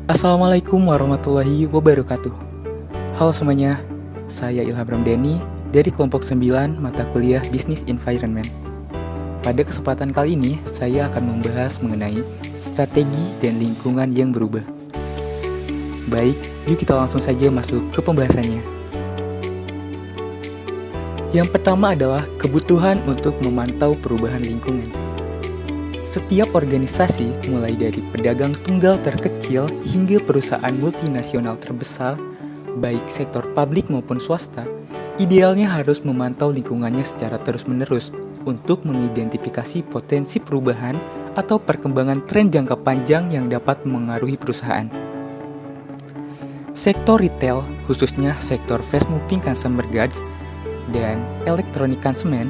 Assalamualaikum warahmatullahi wabarakatuh. Halo semuanya, saya Ilham Ramdhani dari kelompok 9 mata kuliah Business Environment. Pada kesempatan kali ini, saya akan membahas mengenai strategi dan lingkungan yang berubah. Baik, yuk kita langsung saja masuk ke pembahasannya. Yang pertama adalah kebutuhan untuk memantau perubahan lingkungan. Setiap organisasi, mulai dari pedagang tunggal terkecil hingga perusahaan multinasional terbesar, baik sektor publik maupun swasta, idealnya harus memantau lingkungannya secara terus-menerus untuk mengidentifikasi potensi perubahan atau perkembangan tren jangka panjang yang dapat mengaruhi perusahaan. Sektor retail, khususnya sektor fast-moving consumer goods dan electronic consumer,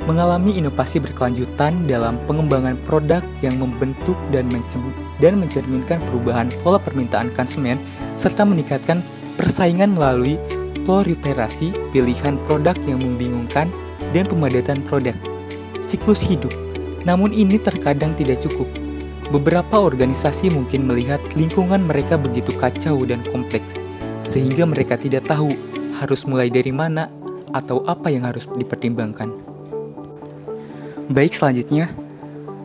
mengalami inovasi berkelanjutan dalam pengembangan produk yang membentuk dan mencerminkan perubahan pola permintaan konsumen serta meningkatkan persaingan melalui proliferasi pilihan produk yang membingungkan dan pemadatan produk. Siklus hidup. Namun ini terkadang tidak cukup. Beberapa organisasi mungkin melihat lingkungan mereka begitu kacau dan kompleks sehingga mereka tidak tahu harus mulai dari mana atau apa yang harus dipertimbangkan. Baik, selanjutnya,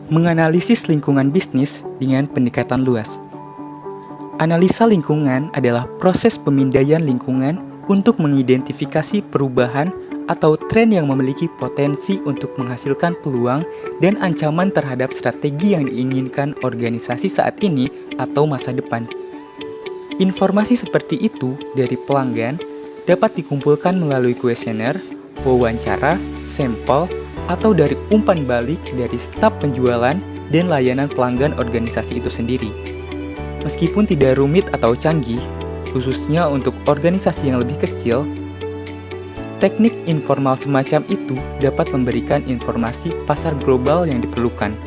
menganalisis lingkungan bisnis dengan pendekatan luas. Analisa lingkungan adalah proses pemindaian lingkungan untuk mengidentifikasi perubahan atau tren yang memiliki potensi untuk menghasilkan peluang dan ancaman terhadap strategi yang diinginkan organisasi saat ini atau masa depan. Informasi seperti itu dari pelanggan dapat dikumpulkan melalui kuesioner, wawancara, sampel, atau dari umpan balik dari staf penjualan dan layanan pelanggan organisasi itu sendiri. Meskipun tidak rumit atau canggih, khususnya untuk organisasi yang lebih kecil, teknik informal semacam itu dapat memberikan informasi pasar global yang diperlukan.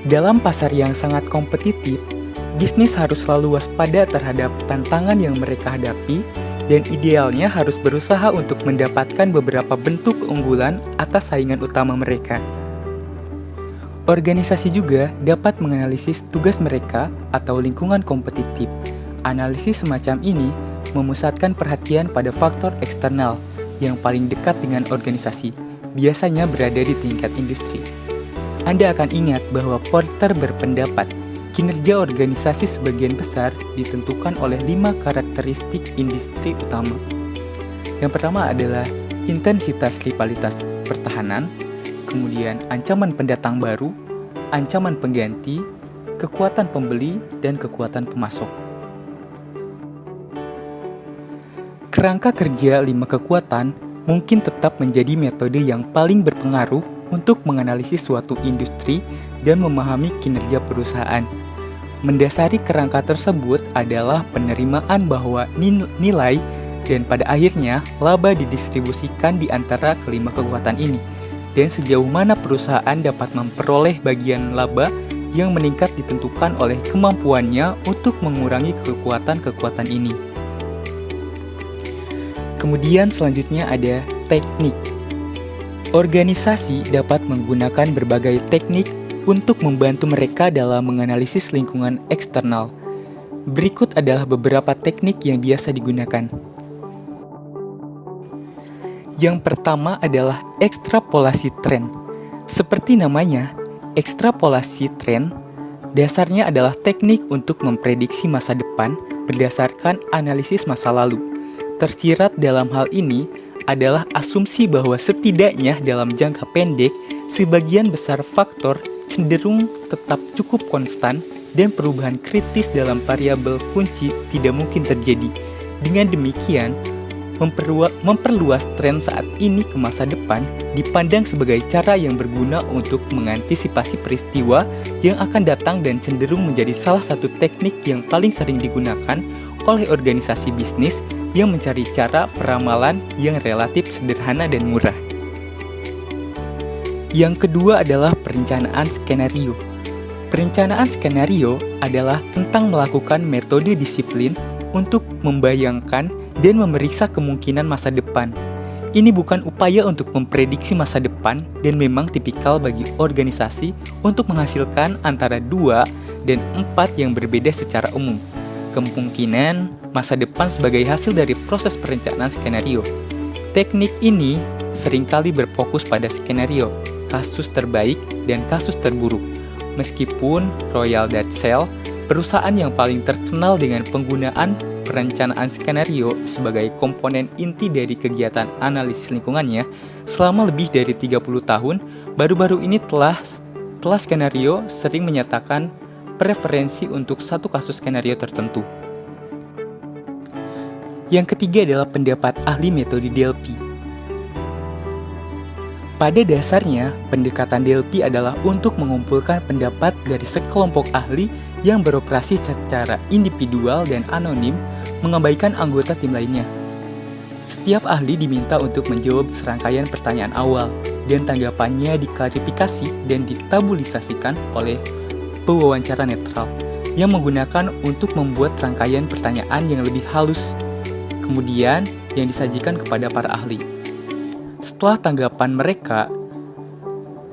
Dalam pasar yang sangat kompetitif, bisnis harus selalu waspada terhadap tantangan yang mereka hadapi dan idealnya harus berusaha untuk mendapatkan beberapa bentuk keunggulan atas saingan utama mereka. Organisasi juga dapat menganalisis tugas mereka atau lingkungan kompetitif. Analisis semacam ini memusatkan perhatian pada faktor eksternal yang paling dekat dengan organisasi, biasanya berada di tingkat industri. Anda akan ingat bahwa Porter berpendapat kinerja organisasi sebagian besar ditentukan oleh 5 karakteristik industri utama. Yang pertama adalah intensitas rivalitas pertahanan, kemudian ancaman pendatang baru, ancaman pengganti, kekuatan pembeli, dan kekuatan pemasok. Kerangka kerja 5 kekuatan mungkin tetap menjadi metode yang paling berpengaruh untuk menganalisis suatu industri dan memahami kinerja perusahaan. Mendasari kerangka tersebut adalah penerimaan bahwa nilai dan pada akhirnya laba didistribusikan di antara kelima kekuatan ini, dan sejauh mana perusahaan dapat memperoleh bagian laba yang meningkat ditentukan oleh kemampuannya untuk mengurangi kekuatan-kekuatan ini. Kemudian selanjutnya ada teknik. Organisasi dapat menggunakan berbagai teknik untuk membantu mereka dalam menganalisis lingkungan eksternal. Berikut adalah beberapa teknik yang biasa digunakan. Yang pertama adalah ekstrapolasi tren. Seperti namanya, ekstrapolasi tren dasarnya adalah teknik untuk memprediksi masa depan berdasarkan analisis masa lalu. Tersirat dalam hal ini adalah asumsi bahwa setidaknya dalam jangka pendek, sebagian besar faktor cenderung tetap cukup konstan dan perubahan kritis dalam variabel kunci tidak mungkin terjadi. Dengan demikian, memperluas tren saat ini ke masa depan dipandang sebagai cara yang berguna untuk mengantisipasi peristiwa yang akan datang dan cenderung menjadi salah satu teknik yang paling sering digunakan oleh organisasi bisnis yang mencari cara peramalan yang relatif sederhana dan murah. Yang kedua adalah perencanaan skenario. Perencanaan skenario adalah tentang melakukan metode disiplin untuk membayangkan dan memeriksa kemungkinan masa depan. Ini bukan upaya untuk memprediksi masa depan dan memang tipikal bagi organisasi untuk menghasilkan antara 2 dan 4 yang berbeda secara umum. Kemungkinan masa depan sebagai hasil dari proses perencanaan skenario. Teknik ini seringkali berfokus pada skenario, kasus terbaik, dan kasus terburuk. Meskipun Royal Dutch Shell, perusahaan yang paling terkenal dengan penggunaan perencanaan skenario sebagai komponen inti dari kegiatan analisis lingkungannya selama lebih dari 30 tahun, baru-baru ini telah skenario sering menyatakan preferensi untuk satu kasus skenario tertentu. Yang ketiga adalah pendapat ahli metode DLP. Pada dasarnya, pendekatan DLP adalah untuk mengumpulkan pendapat dari sekelompok ahli yang beroperasi secara individual dan anonim, mengabaikan anggota tim lainnya. Setiap ahli diminta untuk menjawab serangkaian pertanyaan awal, dan tanggapannya diklarifikasi dan ditabulisasikan oleh pewawancara netral, yang menggunakan untuk membuat rangkaian pertanyaan yang lebih halus, kemudian yang disajikan kepada para ahli. Setelah tanggapan mereka,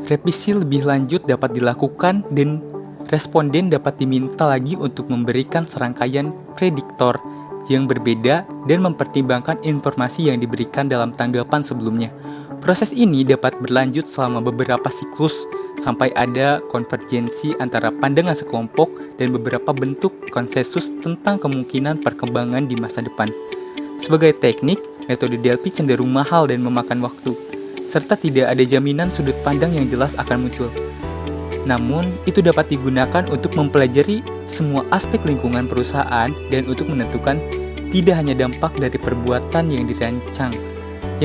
revisi lebih lanjut dapat dilakukan dan responden dapat diminta lagi untuk memberikan serangkaian prediktor yang berbeda dan mempertimbangkan informasi yang diberikan dalam tanggapan sebelumnya. Proses ini dapat berlanjut selama beberapa siklus sampai ada konvergensi antara pandangan sekelompok dan beberapa bentuk konsensus tentang kemungkinan perkembangan di masa depan. Sebagai teknik, metode DLP cenderung mahal dan memakan waktu, serta tidak ada jaminan sudut pandang yang jelas akan muncul. Namun, itu dapat digunakan untuk mempelajari semua aspek lingkungan perusahaan dan untuk menentukan tidak hanya dampak dari perbuatan yang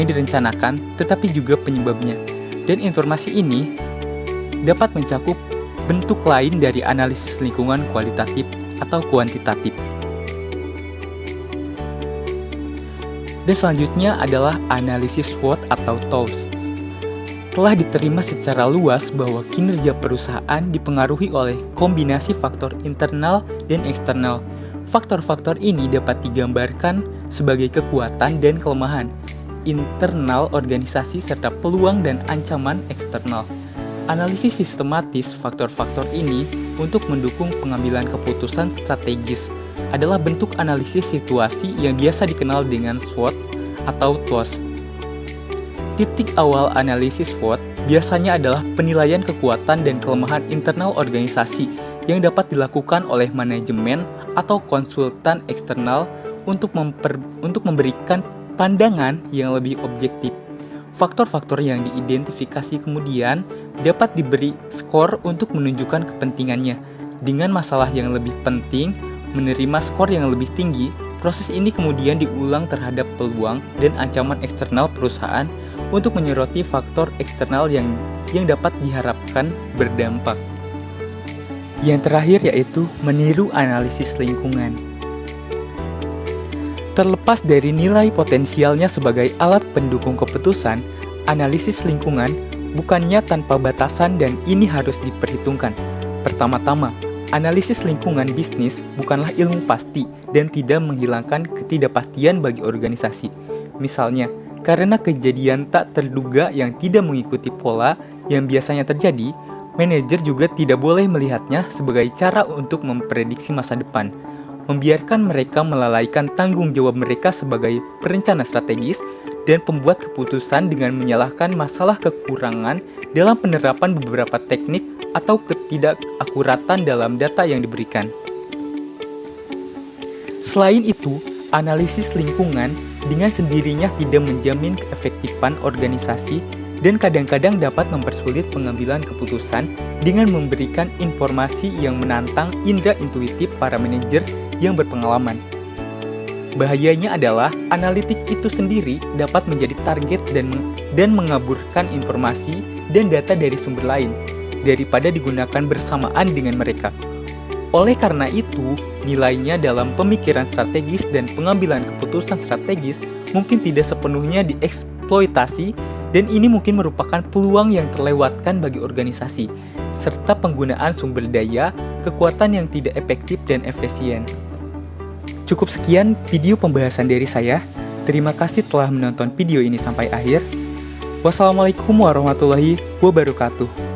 direncanakan, tetapi juga penyebabnya. Dan informasi ini dapat mencakup bentuk lain dari analisis lingkungan kualitatif atau kuantitatif. Dan selanjutnya adalah analisis SWOT atau TOWS. Telah diterima secara luas bahwa kinerja perusahaan dipengaruhi oleh kombinasi faktor internal dan eksternal. Faktor-faktor ini dapat digambarkan sebagai kekuatan dan kelemahan internal organisasi serta peluang dan ancaman eksternal. Analisis sistematis faktor-faktor ini untuk mendukung pengambilan keputusan strategis adalah bentuk analisis situasi yang biasa dikenal dengan SWOT atau TOWS. Titik awal analisis SWOT biasanya adalah penilaian kekuatan dan kelemahan internal organisasi yang dapat dilakukan oleh manajemen atau konsultan eksternal untuk memberikan pandangan yang lebih objektif. Faktor-faktor yang diidentifikasi kemudian dapat diberi skor untuk menunjukkan kepentingannya. Dengan masalah yang lebih penting menerima skor yang lebih tinggi, proses ini kemudian diulang terhadap peluang dan ancaman eksternal perusahaan untuk menyoroti faktor eksternal yang dapat diharapkan berdampak. Yang terakhir yaitu meniru analisis lingkungan. Terlepas dari nilai potensialnya sebagai alat pendukung keputusan, analisis lingkungan bukannya tanpa batasan dan ini harus diperhitungkan. Pertama-tama, analisis lingkungan bisnis bukanlah ilmu pasti dan tidak menghilangkan ketidakpastian bagi organisasi. Misalnya, karena kejadian tak terduga yang tidak mengikuti pola yang biasanya terjadi, manajer juga tidak boleh melihatnya sebagai cara untuk memprediksi masa depan. Membiarkan mereka melalaikan tanggung jawab mereka sebagai perencana strategis dan pembuat keputusan dengan menyalahkan masalah kekurangan dalam penerapan beberapa teknik atau ketidakakuratan dalam data yang diberikan. Selain itu, analisis lingkungan dengan sendirinya tidak menjamin keefektifan organisasi dan kadang-kadang dapat mempersulit pengambilan keputusan dengan memberikan informasi yang menantang indera intuitif para manajer yang berpengalaman. Bahayanya adalah analitik itu sendiri dapat menjadi target dan mengaburkan informasi dan data dari sumber lain daripada digunakan bersamaan dengan mereka. Oleh karena itu, nilainya dalam pemikiran strategis dan pengambilan keputusan strategis mungkin tidak sepenuhnya dieksploitasi dan ini mungkin merupakan peluang yang terlewatkan bagi organisasi, serta penggunaan sumber daya, kekuatan yang tidak efektif dan efisien. Cukup sekian video pembahasan dari saya. Terima kasih telah menonton video ini sampai akhir. Wassalamualaikum warahmatullahi wabarakatuh.